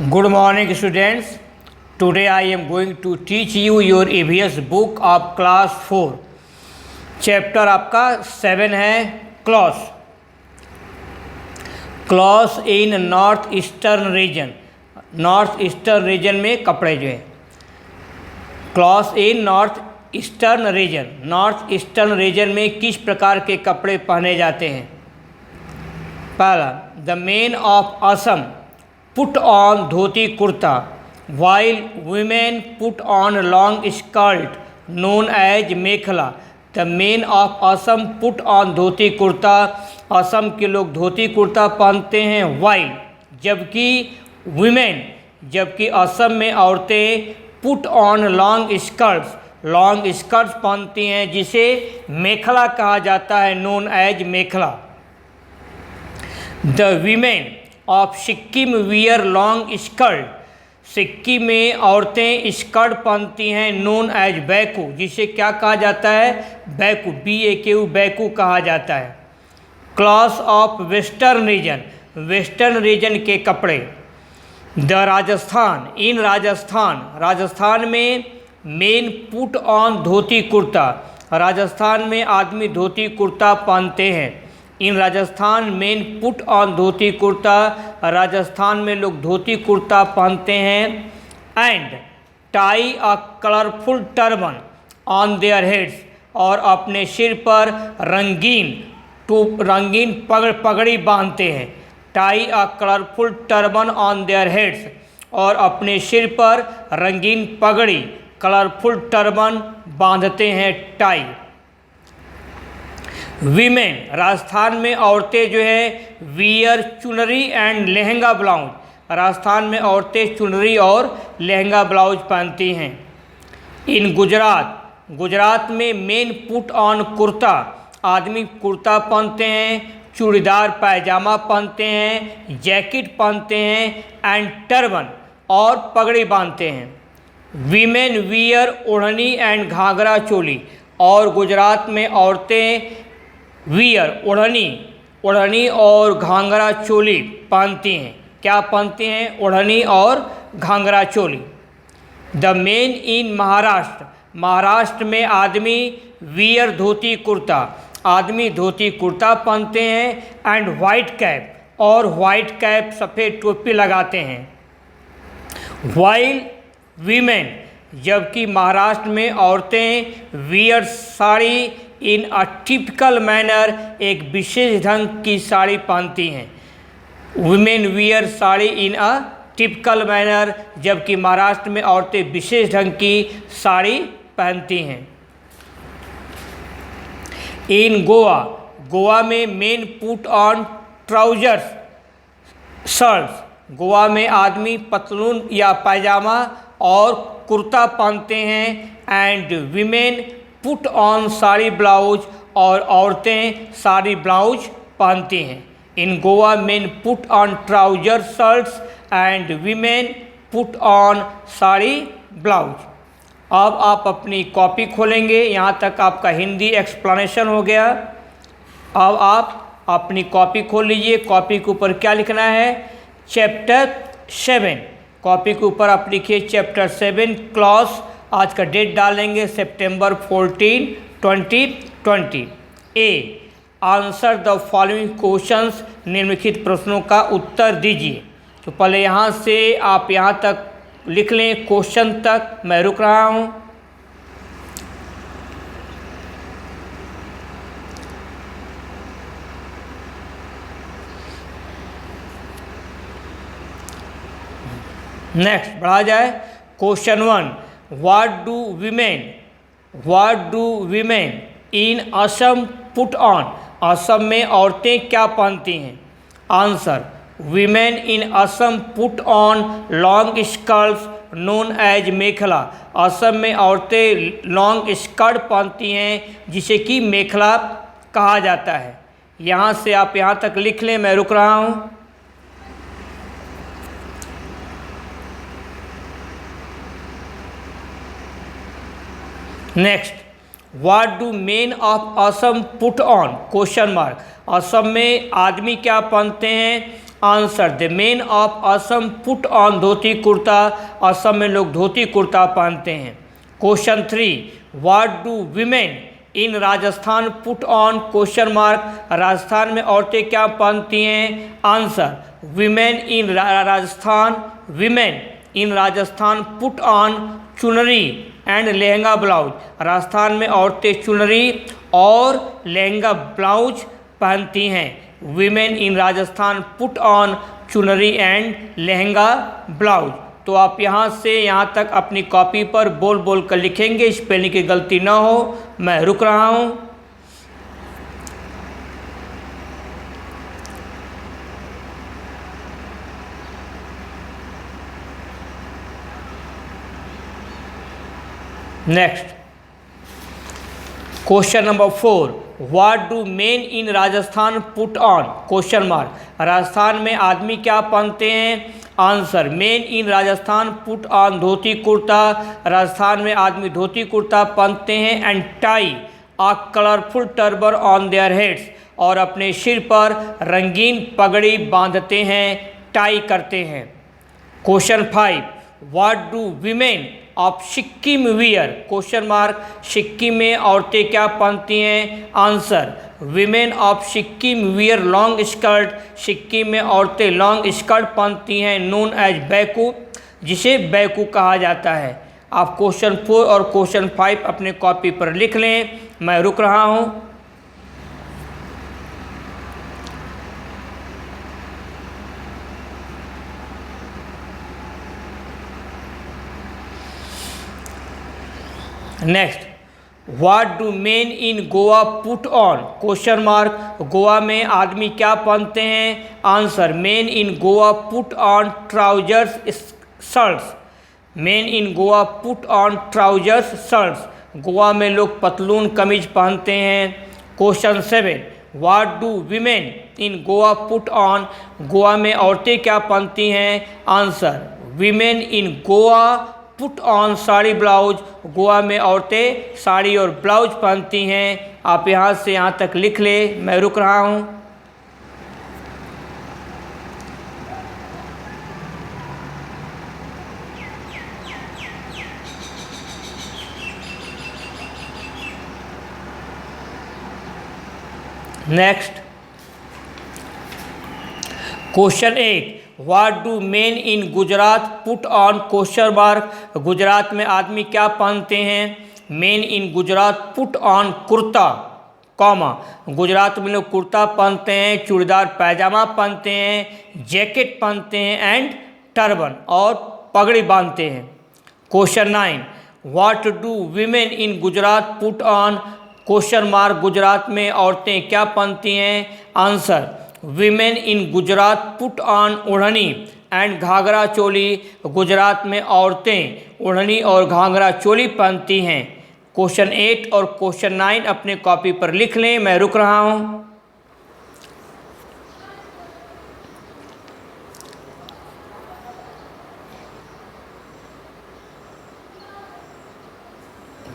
Good morning students. Today I am going to teach you your EVS book of class 4. Chapter आपका 7 है clothes in north eastern region में कपड़े जो है clothes in north eastern region में किस प्रकार के कपड़े पहने जाते हैं। पहला, the men of Assam put on dhoti kurta while women put on long skirt known as mekhela. The men of Assam put on dhoti kurta, Assam के लोग धोती कुर्ता पहनते हैं। वाइल जबकि असम में औरतें पुट ऑन लॉन्ग स्कर्ट्स पहनती हैं जिसे मेखला कहा जाता है, known as mekhela. The women of Sikkim wear long skirt, Sikkim में औरतें स्कर्ट पहनती हैं, नोन एज बैकू, जिसे क्या कहा जाता है, बैकू, बैकू कहा जाता है। क्लॉस ऑफ वेस्टर्न रीजन के कपड़े। द राजस्थान में men put on dhoti kurta, Rajasthan में आदमी धोती कुर्ता पहनते हैं। इन Rajasthan main put on dhoti kurta, Rajasthan में लोग धोती कुर्ता पहनते हैं। And tie a colourful turban on their heads, और अपने सिर पर रंगीन पगड़ी बांधते हैं। Tie a colourful turban on their heads, और अपने सिर पर रंगीन पगड़ी कलरफुल टर्बन बांधते हैं, टाई। वीमेन, राजस्थान में औरतें जो है वियर चुनरी एंड लहंगा ब्लाउज, राजस्थान में औरतें चुनरी और लहंगा ब्लाउज पहनती हैं। इन गुजरात में मेन पुट ऑन कुर्ता, आदमी कुर्ता पहनते हैं, चूड़ीदार पायजामा पहनते हैं, जैकेट पहनते हैं, एंड टर्बन और पगड़ी बांधते हैं। वीमेन वियर ओढ़नी एंड घाघरा चोली, और गुजरात में औरतें वियर ओढ़नी और घाघरा चोली पहनती हैं। क्या पहनती हैं? ओढ़नी और घाघरा चोली। द मेन इन महाराष्ट्र में आदमी वियर धोती कुर्ता, आदमी धोती कुर्ता पहनते हैं, एंड वाइट कैप सफ़ेद टोपी लगाते हैं। वाइल वीमेन, जबकि महाराष्ट्र में औरतें wear sari in a typical manner, एक विशेष ढंग की साड़ी पहनती हैं। Women wear sari in a typical manner, जबकि महाराष्ट्र में औरतें विशेष ढंग की साड़ी पहनती हैं। इन गोवा में men put on trousers shirts, Goa में आदमी पतलून या पायजामा और कुर्ता पहनते हैं। And women put on sari blouse, और औरतें साड़ी ब्लाउज पहनती हैं। In Goa men put on trouser shirts and women put on sari blouse. अब आप अपनी कॉपी खोलेंगे, यहाँ तक आपका हिंदी एक्सप्लेनेशन हो गया। अब आप अपनी कॉपी खोल लीजिए। कॉपी के ऊपर क्या लिखना है? चैप्टर 7। कॉपी के ऊपर आप लिखिए चैप्टर 7 क्लॉस। आज का डेट डालेंगे सितंबर 14, 2020। ए, आंसर द फॉलोइंग क्वेश्चंस, निम्नलिखित प्रश्नों का उत्तर दीजिए। तो पहले यहाँ से आप यहाँ तक लिख लें, क्वेश्चन तक मैं रुक रहा हूँ। नेक्स्ट बढ़ा जाए। Question 1, What do women in Assam put on, Assam में औरतें क्या पहनती हैं? Answer, women in Assam put on long skirts known as mekhela, Assam में औरतें लॉन्ग स्कर्ट पहनती हैं जिसे कि मेखला कहा जाता है। यहाँ से आप यहाँ तक लिख लें, मैं रुक रहा हूँ। Next, what do men of Assam put on, question mark, Assam में आदमी क्या पहनते हैं? Answer, the men of Assam put on dhoti kurta, Assam में लोग धोती कुर्ता पहनते हैं। Question 3, what do women in Rajasthan put on question mark, Rajasthan में औरतें क्या पहनती हैं? Answer, women in Rajasthan put on chunri and lehenga blouse, Rajasthan में औरतें चुनरी और लहंगा ब्लाउज पहनती हैं। Women in Rajasthan put on chunri and lehenga blouse. तो आप यहाँ से यहाँ तक अपनी कॉपी पर बोल बोल कर लिखेंगे, स्पेलिंग की गलती ना हो। मैं रुक रहा हूँ। Next, question number 4, what do men in Rajasthan put on question mark, Rajasthan में आदमी क्या पहनते हैं? Answer, men in Rajasthan put on dhoti kurta, Rajasthan में आदमी धोती कुर्ता पहनते हैं। And tie a colourful turban on their heads, और अपने सिर पर रंगीन पगड़ी बांधते हैं, टाई करते हैं। Question 5, what do women of Sikkim wear question mark, Sikkim में औरतें क्या पहनती हैं? Answer, women of Sikkim wear long skirt, Sikkim में औरतें लॉन्ग स्कर्ट पहनती हैं, नोन एज बैकू, जिसे बैकू कहा जाता है। आप क्वेश्चन 4 और क्वेश्चन 5 अपने कॉपी पर लिख लें। मैं रुक रहा हूँ। Next, what do men in Goa put on question mark, Goa में आदमी क्या पहनते हैं? Answer, men in Goa put on trousers shirts, main in Goa put on trousers shirts, Goa में लोग पतलून कमीज पहनते हैं। Question 7, what do women in Goa put on, Goa में औरतें क्या पहनती हैं? Answer, women in Goa put on sari blouse, Goa में औरतें साड़ी और ब्लाउज पहनती हैं। आप यहाँ से यहाँ तक लिख ले। मैं रुक रहा हूँ। Next, question 8, what do men in Gujarat put on question mark, Gujarat में आदमी क्या पहनते हैं? Main in Gujarat put on kurta, comma, Gujarat में लोग कुर्ता पहनते हैं, चूड़ीदार पैजामा पहनते हैं, जैकेट पहनते हैं एंड टर्बन और पगड़ी बांधते हैं। Question 9, what do women in Gujarat put on question mark, Gujarat में औरतें क्या पहनती हैं? Answer, women in Gujarat put on ओढ़नी एंड घाघरा चोली, गुजरात में औरतें ओढ़नी और घाघरा चोली पहनती हैं। क्वेश्चन 8 और क्वेश्चन 9 अपने कॉपी पर लिख लें। मैं रुक रहा हूँ।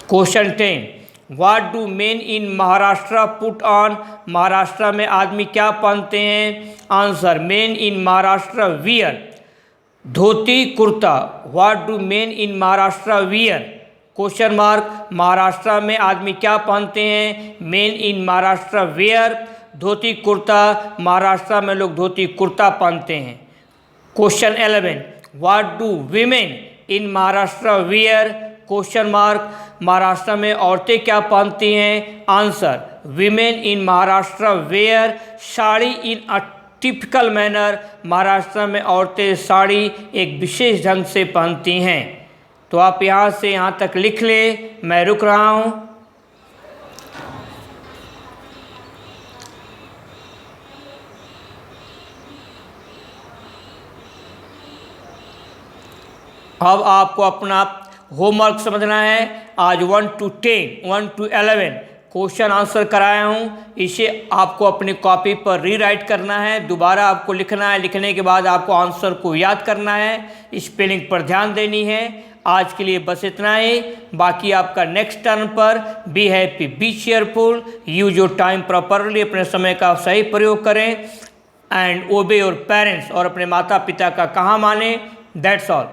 Question 10, what do men in Maharashtra put on, Maharashtra में आदमी क्या पहनते हैं? Answer, men in Maharashtra wear dhoti kurta, what do men in Maharashtra wear question mark, Maharashtra में आदमी क्या पहनते हैं? मेन इन महाराष्ट्र वियर धोती कुर्ता, महाराष्ट्र में लोग धोती कुर्ता पहनते हैं। Question 11, what do women in Maharashtra wear question mark, Maharashtra में औरतें क्या पहनती हैं? Answer, women in Maharashtra wear sari in a typical manner, Maharashtra में औरतें साड़ी एक विशेष ढंग से पहनती हैं। तो आप यहाँ से यहाँ तक लिख ले। मैं रुक रहा हूँ। अब आपको अपना होमवर्क समझना है। आज 1 to 10, 1 to 11 क्वेश्चन आंसर कराया हूँ, इसे आपको अपनी कॉपी पर रीराइट करना है, दोबारा आपको लिखना है। लिखने के बाद आपको आंसर को याद करना है, स्पेलिंग पर ध्यान देनी है। आज के लिए बस इतना ही, बाकी आपका नेक्स्ट टर्न पर। Be happy, B cheerful, use your time properly, अपने समय का सही प्रयोग करें एंड ओबे योर पेरेंट्स, और अपने माता पिता का कहाँ माने, दैट्स ऑल।